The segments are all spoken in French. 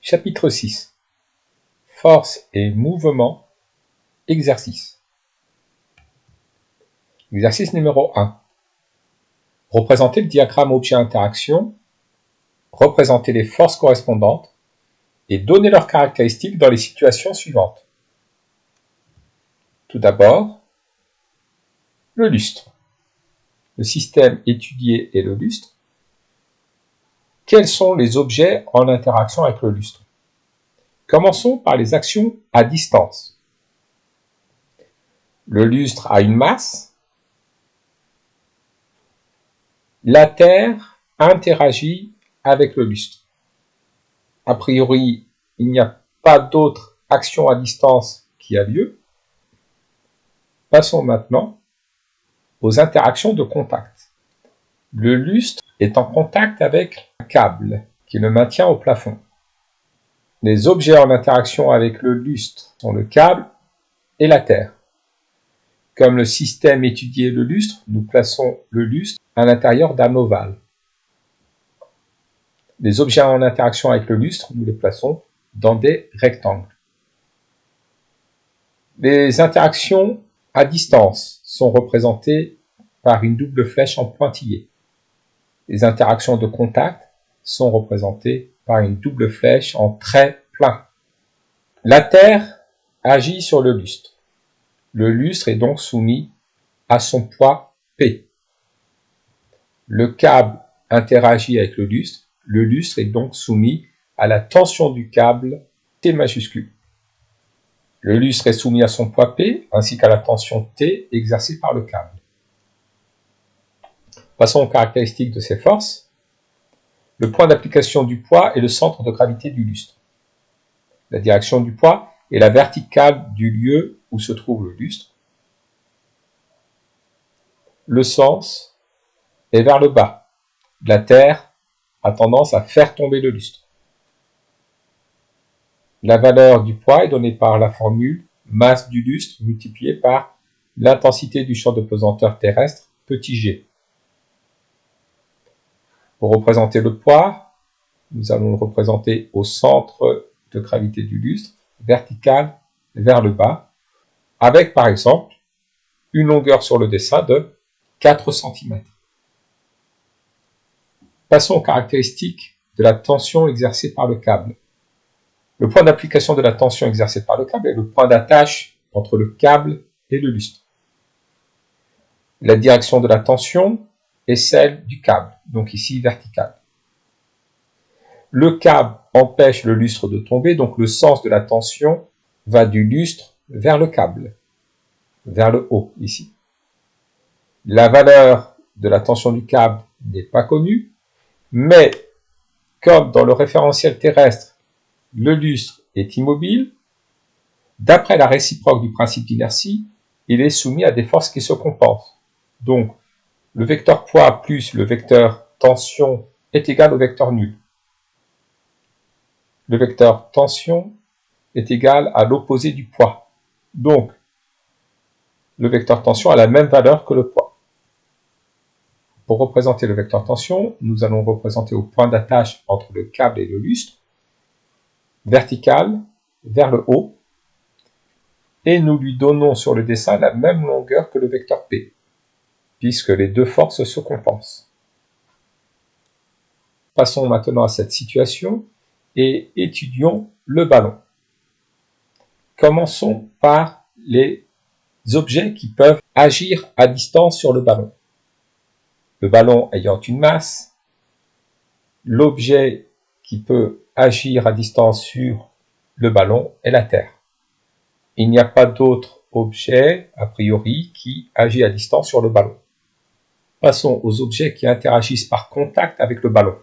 Chapitre 6. Force et mouvement, exercice. Exercice numéro 1. Représenter le diagramme objet-interaction, représenter les forces correspondantes et donner leurs caractéristiques dans les situations suivantes. Tout d'abord, le lustre. Le système étudié est le lustre. Quels sont les objets en interaction avec le lustre? Commençons par les actions à distance. Le lustre a une masse. La Terre interagit avec le lustre. A priori, il n'y a pas d'autre action à distance qui a lieu. Passons maintenant aux interactions de contact. Le lustre est en contact avec un câble qui le maintient au plafond. Les objets en interaction avec le lustre sont le câble et la Terre. Comme le système étudié est le lustre, nous plaçons le lustre à l'intérieur d'un ovale. Les objets en interaction avec le lustre, nous les plaçons dans des rectangles. Les interactions à distance sont représentées par une double flèche en pointillé. Les interactions de contact sont représentées par une double flèche en trait plein. La Terre agit sur le lustre. Le lustre est donc soumis à son poids P. Le câble interagit avec le lustre. Le lustre est donc soumis à la tension du câble T majuscule. Le lustre est soumis à son poids P ainsi qu'à la tension T exercée par le câble. Passons aux caractéristiques de ces forces. Le point d'application du poids est le centre de gravité du lustre. La direction du poids est la verticale du lieu où se trouve le lustre. Le sens est vers le bas. La Terre a tendance à faire tomber le lustre. La valeur du poids est donnée par la formule masse du lustre multipliée par l'intensité du champ de pesanteur terrestre, petit g. Pour représenter le poids, nous allons le représenter au centre de gravité du lustre, vertical vers le bas, avec par exemple une longueur sur le dessin de 4 cm. Passons aux caractéristiques de la tension exercée par le câble. Le point d'application de la tension exercée par le câble est le point d'attache entre le câble et le lustre. La direction de la tension est celle du câble, donc ici verticale. Le câble empêche le lustre de tomber, donc le sens de la tension va du lustre vers le câble, vers le haut ici. La valeur de la tension du câble n'est pas connue, mais comme dans le référentiel terrestre, le lustre est immobile, d'après la réciproque du principe d'inertie, il est soumis à des forces qui se compensent. Donc, le vecteur poids plus le vecteur tension est égal au vecteur nul. Le vecteur tension est égal à l'opposé du poids. Donc, le vecteur tension a la même valeur que le poids. Pour représenter le vecteur tension, nous allons représenter au point d'attache entre le câble et le lustre, vertical vers le haut, et nous lui donnons sur le dessin la même longueur que le vecteur P, puisque les deux forces se compensent. Passons maintenant à cette situation et étudions le ballon. Commençons par les objets qui peuvent agir à distance sur le ballon. Le ballon ayant une masse, l'objet qui peut agir à distance sur le ballon est la Terre. Il n'y a pas d'autre objet, a priori, qui agit à distance sur le ballon. Passons aux objets qui interagissent par contact avec le ballon.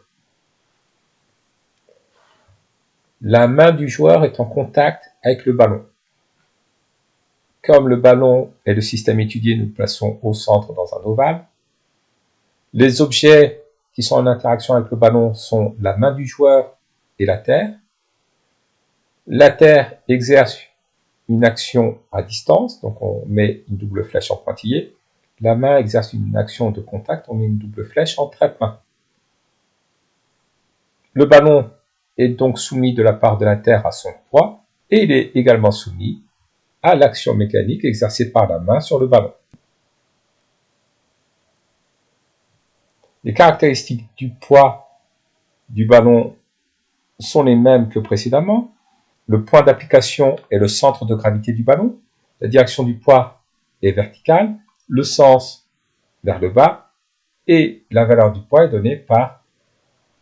La main du joueur est en contact avec le ballon. Comme le ballon est le système étudié, nous le plaçons au centre dans un ovale. Les objets qui sont en interaction avec le ballon sont la main du joueur et la Terre. La Terre exerce une action à distance, donc on met une double flèche en pointillé. La main exerce une action de contact, on met une double flèche en trait plein. Le ballon est donc soumis de la part de la Terre à son poids, et il est également soumis à l'action mécanique exercée par la main sur le ballon. Les caractéristiques du poids du ballon sont les mêmes que précédemment. Le point d'application est le centre de gravité du ballon. La direction du poids est verticale, le sens vers le bas, et la valeur du poids est donnée par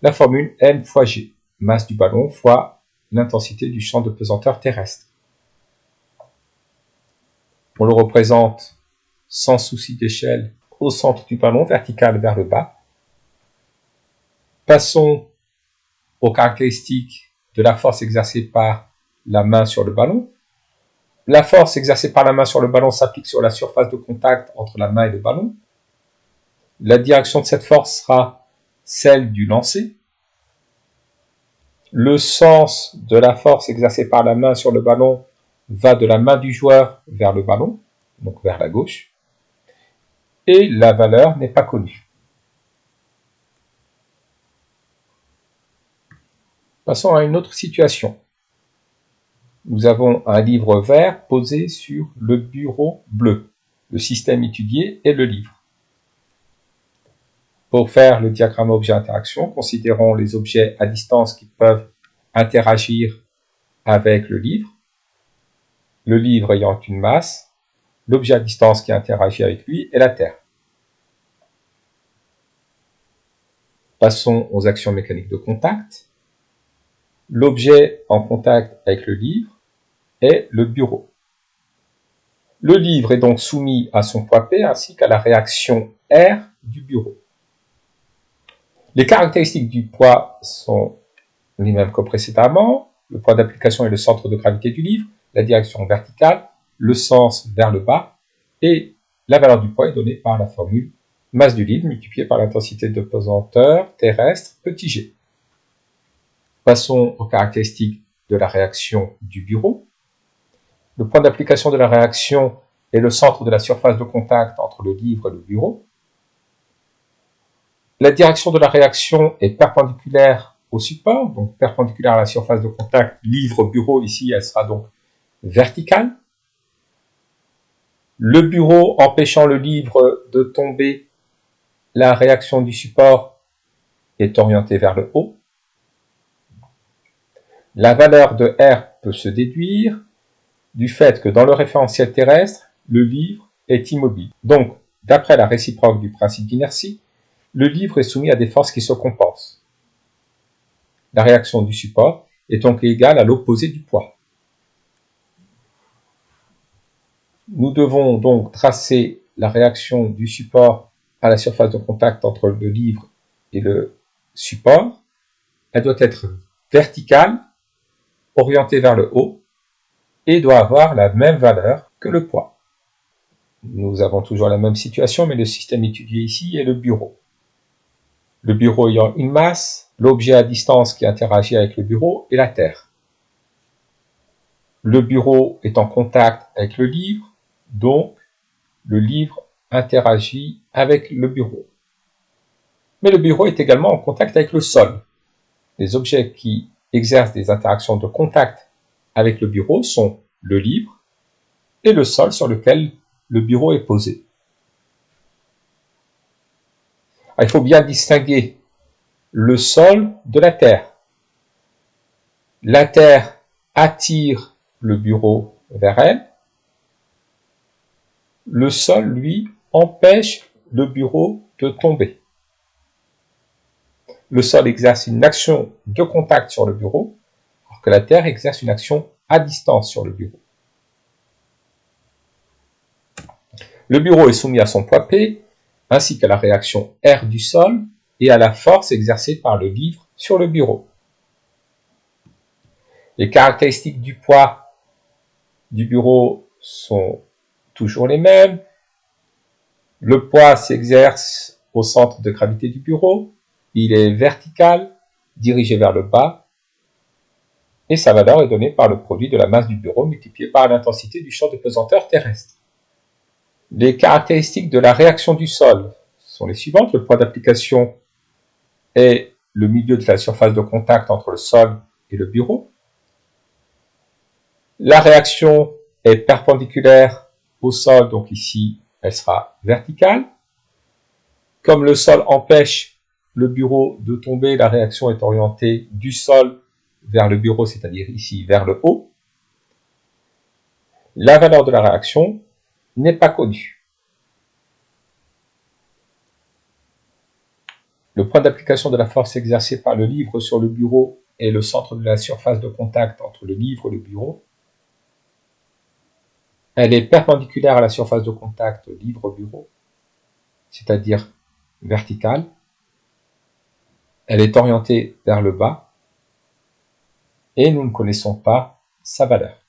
la formule m fois g, masse du ballon fois l'intensité du champ de pesanteur terrestre. On le représente sans souci d'échelle au centre du ballon, vertical vers le bas. Passons aux caractéristiques de la force exercée par la main sur le ballon. La force exercée par la main sur le ballon s'applique sur la surface de contact entre la main et le ballon. La direction de cette force sera celle du lancer. Le sens de la force exercée par la main sur le ballon va de la main du joueur vers le ballon, donc vers la gauche, et la valeur n'est pas connue. Passons à une autre situation. Nous avons un livre vert posé sur le bureau bleu. Le système étudié est le livre. Pour faire le diagramme objet-interaction, considérons les objets à distance qui peuvent interagir avec le livre ayant une masse, l'objet à distance qui interagit avec lui est la Terre. Passons aux actions mécaniques de contact. L'objet en contact avec le livre est le bureau. Le livre est donc soumis à son poids P ainsi qu'à la réaction R du bureau. Les caractéristiques du poids sont les mêmes que précédemment. Le point d'application est le centre de gravité du livre, la direction verticale, le sens vers le bas, et la valeur du poids est donnée par la formule masse du livre multipliée par l'intensité de pesanteur terrestre petit g. Passons aux caractéristiques de la réaction du bureau. Le point d'application de la réaction est le centre de la surface de contact entre le livre et le bureau. La direction de la réaction est perpendiculaire au support, donc perpendiculaire à la surface de contact livre-bureau. Ici, elle sera donc verticale. Le bureau empêchant le livre de tomber, la réaction du support est orientée vers le haut. La valeur de R peut se déduire du fait que dans le référentiel terrestre, le livre est immobile. Donc, d'après la réciproque du principe d'inertie, le livre est soumis à des forces qui se compensent. La réaction du support est donc égale à l'opposé du poids. Nous devons donc tracer la réaction du support à la surface de contact entre le livre et le support. Elle doit être verticale, orientée vers le haut, et doit avoir la même valeur que le poids. Nous avons toujours la même situation, mais le système étudié ici est le bureau. Le bureau ayant une masse, l'objet à distance qui interagit avec le bureau est la Terre. Le bureau est en contact avec le livre, donc le livre interagit avec le bureau. Mais le bureau est également en contact avec le sol. Les objets qui exercent des interactions de contact avec le bureau sont le livre et le sol sur lequel le bureau est posé. Il faut bien distinguer le sol de la Terre. La Terre attire le bureau vers elle. Le sol, lui, empêche le bureau de tomber. Le sol exerce une action de contact sur le bureau, alors que la Terre exerce une action à distance sur le bureau. Le bureau est soumis à son poids P, ainsi qu'à la réaction R du sol et à la force exercée par le livre sur le bureau. Les caractéristiques du poids du bureau sont toujours les mêmes. Le poids s'exerce au centre de gravité du bureau. Il est vertical, dirigé vers le bas, et sa valeur est donnée par le produit de la masse du bureau multiplié par l'intensité du champ de pesanteur terrestre. Les caractéristiques de la réaction du sol sont les suivantes. Le point d'application est le milieu de la surface de contact entre le sol et le bureau. La réaction est perpendiculaire au sol, donc ici, elle sera verticale. Comme le sol empêche le bureau de tomber, la réaction est orientée du sol vers le bureau, c'est-à-dire ici vers le haut. La valeur de la réaction n'est pas connue. Le point d'application de la force exercée par le livre sur le bureau est le centre de la surface de contact entre le livre et le bureau. Elle est perpendiculaire à la surface de contact livre-bureau, c'est-à-dire verticale. Elle est orientée vers le bas et nous ne connaissons pas sa valeur.